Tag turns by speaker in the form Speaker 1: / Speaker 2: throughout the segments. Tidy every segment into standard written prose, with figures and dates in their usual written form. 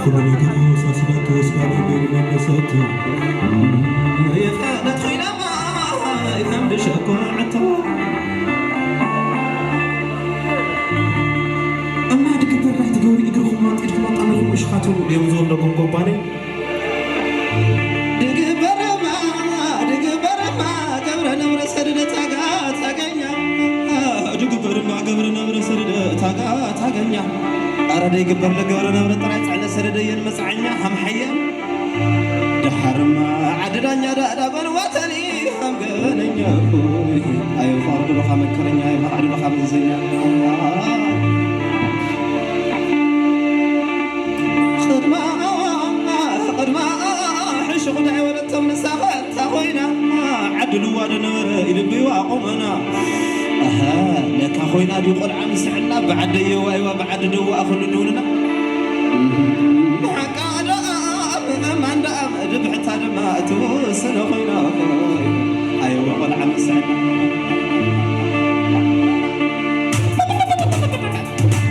Speaker 1: خلوني دروس أصبت وسكاني بالمنسات يفعلت خينا ما يفهم لشاكو عطا أما دكبر راح تقولي إقرهم ما تقولي ما تعملوا مش خاتوا اليوم زور لكم كوباني دكبر ما قبر نمر سرد تاقانيا دكبر ما قبر نمر سرد تاقانيا أردي قبر لقبر نمر طلعت على سردين مسعنيا هم حيا دحر ما عددانيا دابن وطني هم قنيا أيو فارد لخا مكرنيا أيو فارد لخا منزينيا خدما حشق دعي ولدتم نساخت تاخوينا عدلوا ودنور إلبي وقومنا لك أخوينا دي قول عم سعنا بعد يواي وبعد دو أخل دوننا حكا دام من دام ربحت هذا ما توصل أخوينا أيوة قول عم سعنا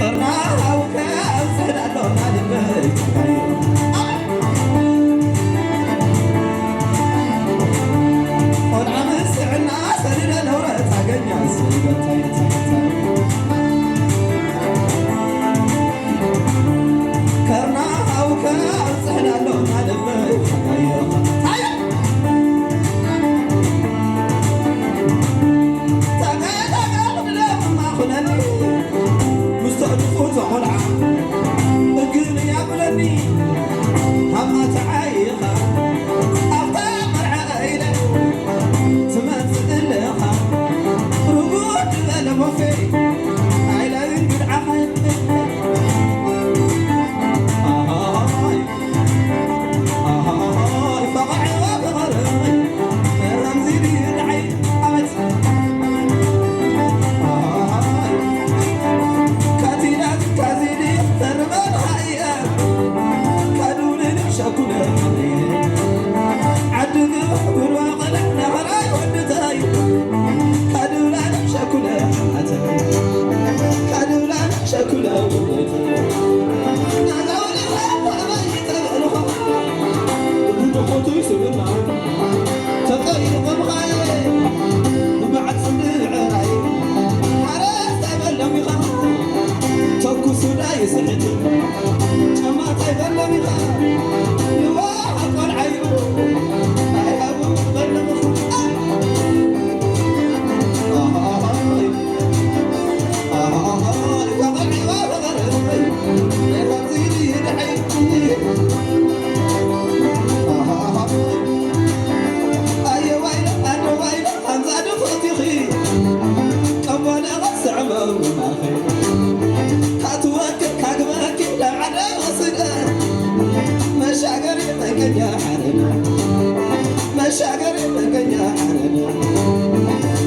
Speaker 1: قرناها وكام سعنا لهم هذه البيت قول عم سعنا سرنا نورة تاقنيا كرناها وكام سعنا لهم هذه البيت مستعجفوت وقلعة وقلني يا بلني هما تعايخة أفتامر عائلة تمثل لها رقود للموفي عائلة ينقل عخير فقعي وبغري رمزي لي العين أمت كازيني تربان حيا كادوني شكونا عدق بالواقع نهراي ودتاي كادولا شكونا كادولا شكونا نادوني ما يتبلغ وبدخوتو يسوينا تطيب بغاية وبعد صديعي حرس تبلم يخاف توكسو لا يسعدي كما تبلم يخاف يواحد والعيو أيهابو بلم وضعي وضغري يغطيني يدعي أيوة ويلة أنزاد فتيخي كمونا غسع مونا خير كاتوكل كاقباكي لعنا وصدا مشاقري مكان يا حرنا مشاقري مكان يا حرنا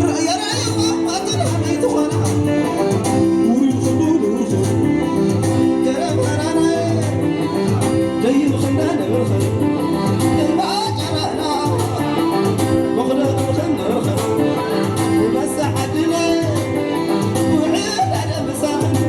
Speaker 1: رأي ما تنهمي تخنا وري الخلول والخلول كرم هرانا جاي الخلانة والخلول الماجرنا وغلا الخلنا والخلول ومساعدنا وعيد على مساعدنا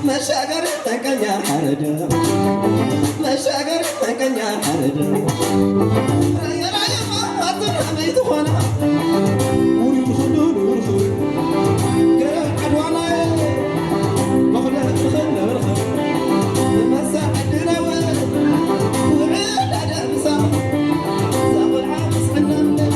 Speaker 1: مشاقر تنكنيا حرجة مشاقر تنكنيا حرجة يا رايا ما أطلع ميت خنا وري الخلول والخلول قرب عدوانا مخلع الخلة والخلول المساعدنا وعيد على مساعد ساق العابس عنا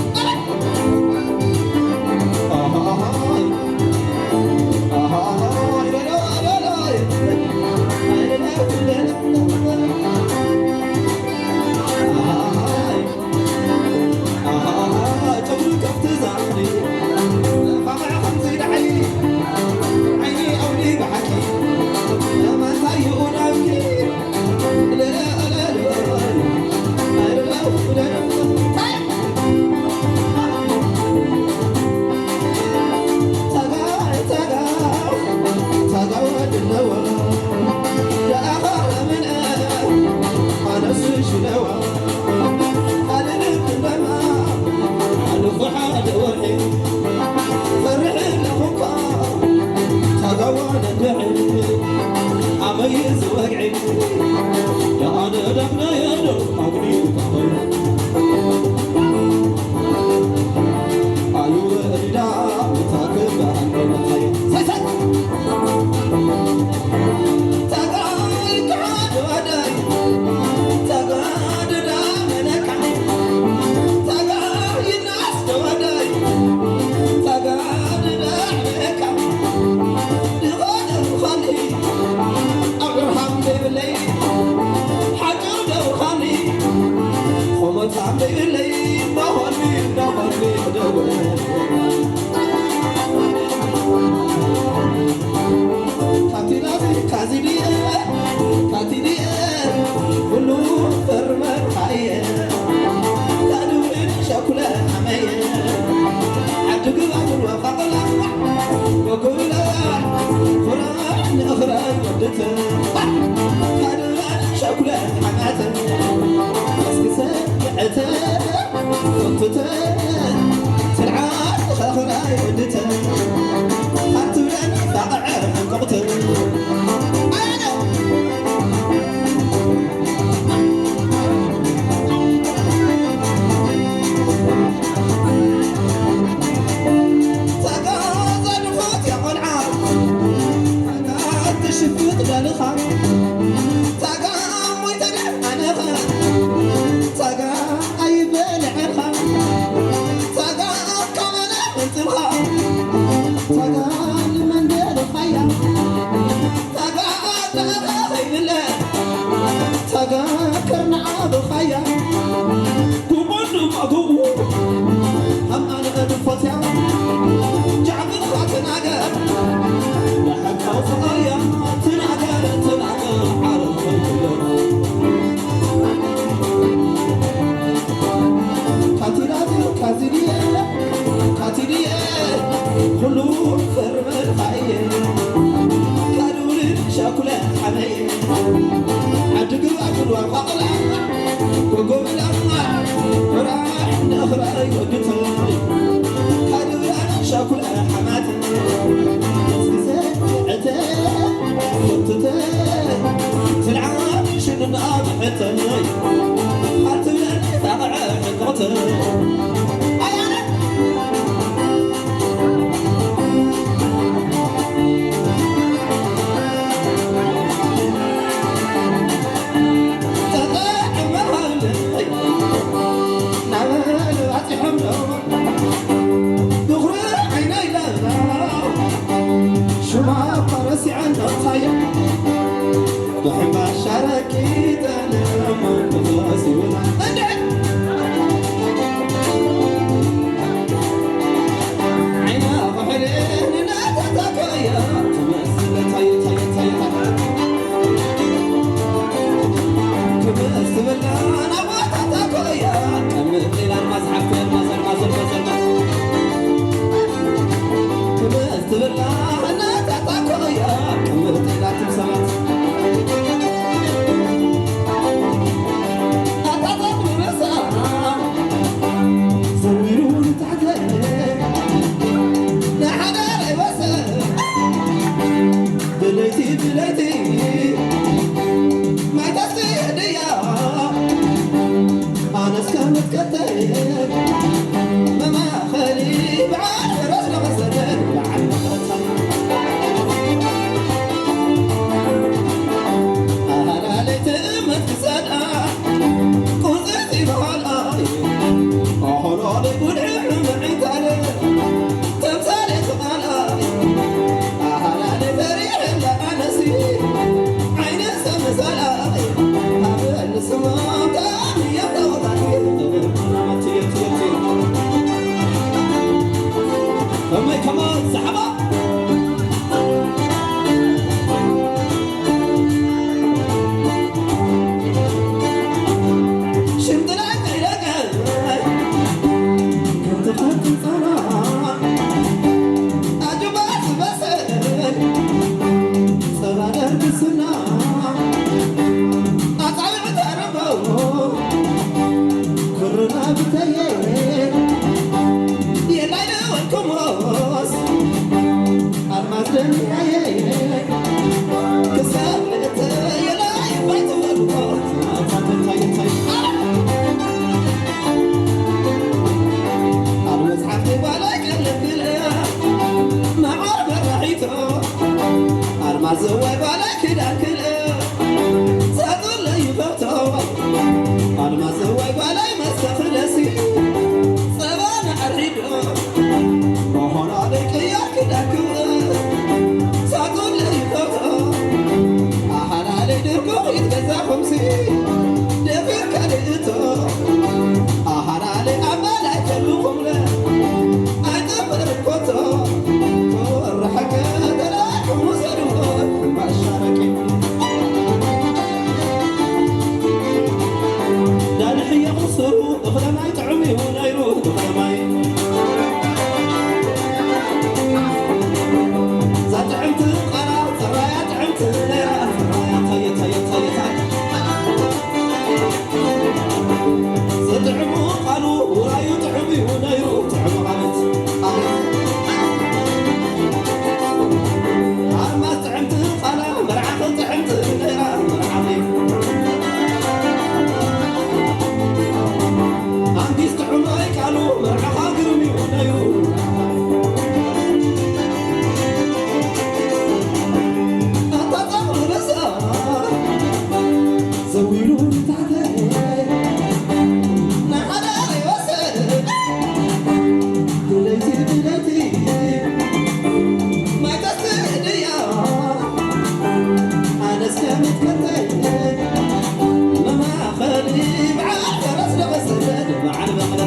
Speaker 1: በዓል በቕለ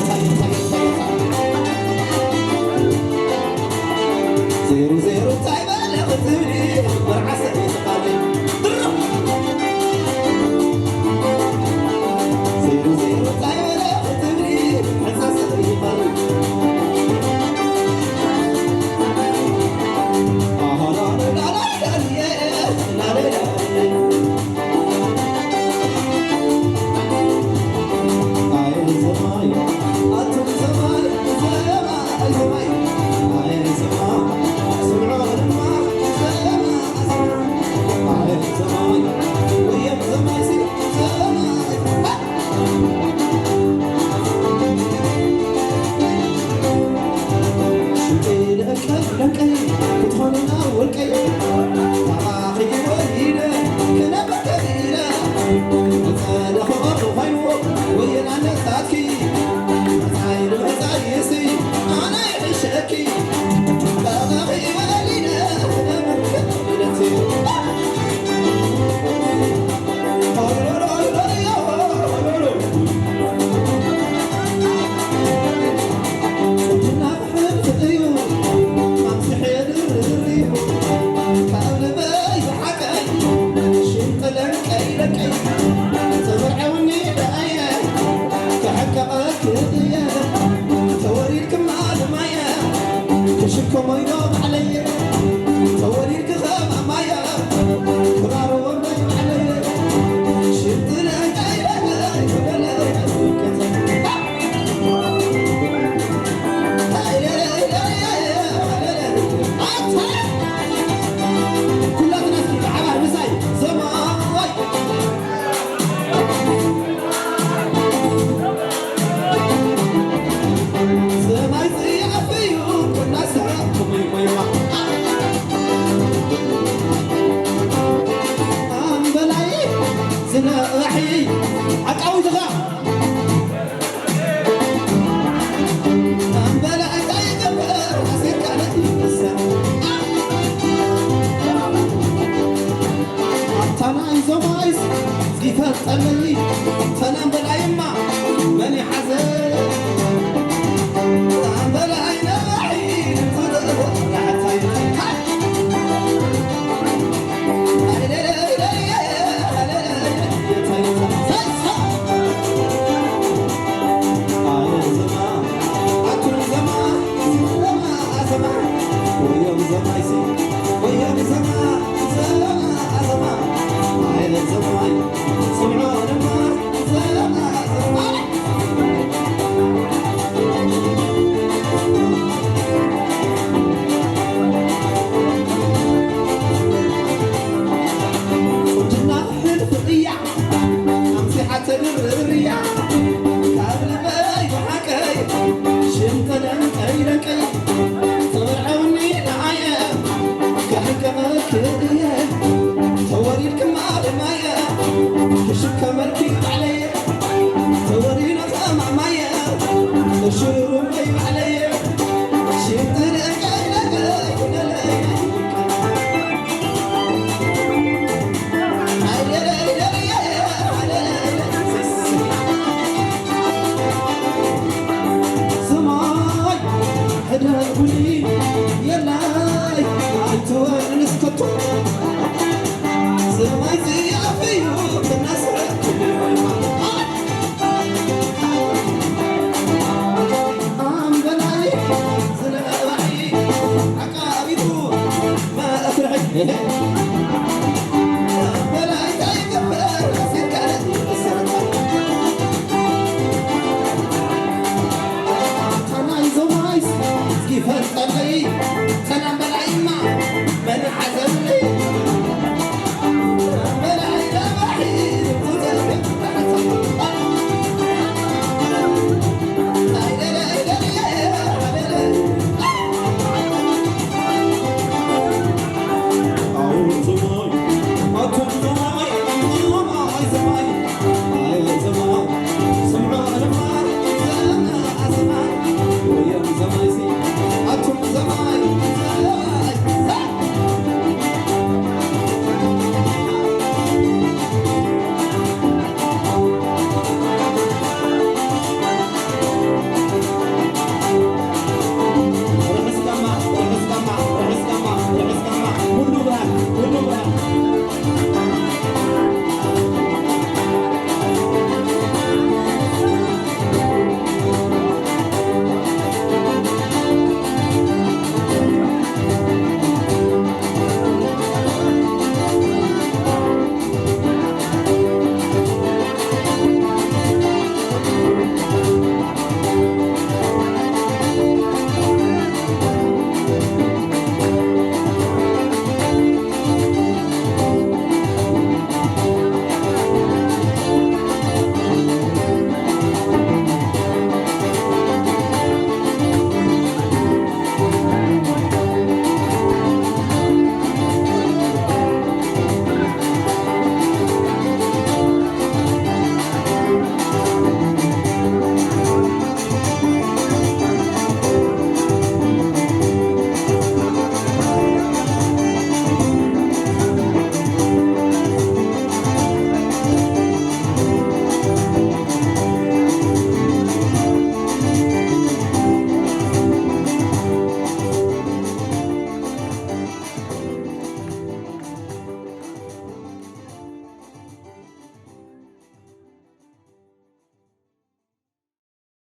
Speaker 1: ዜሮ ዜሮ እንታይ በለ ክትብሊ መርዓሰ ይትቃል ዜሮ ዜሮ እንታይ በለ ክትብሊ ሕሳሰ ይባል Yeah.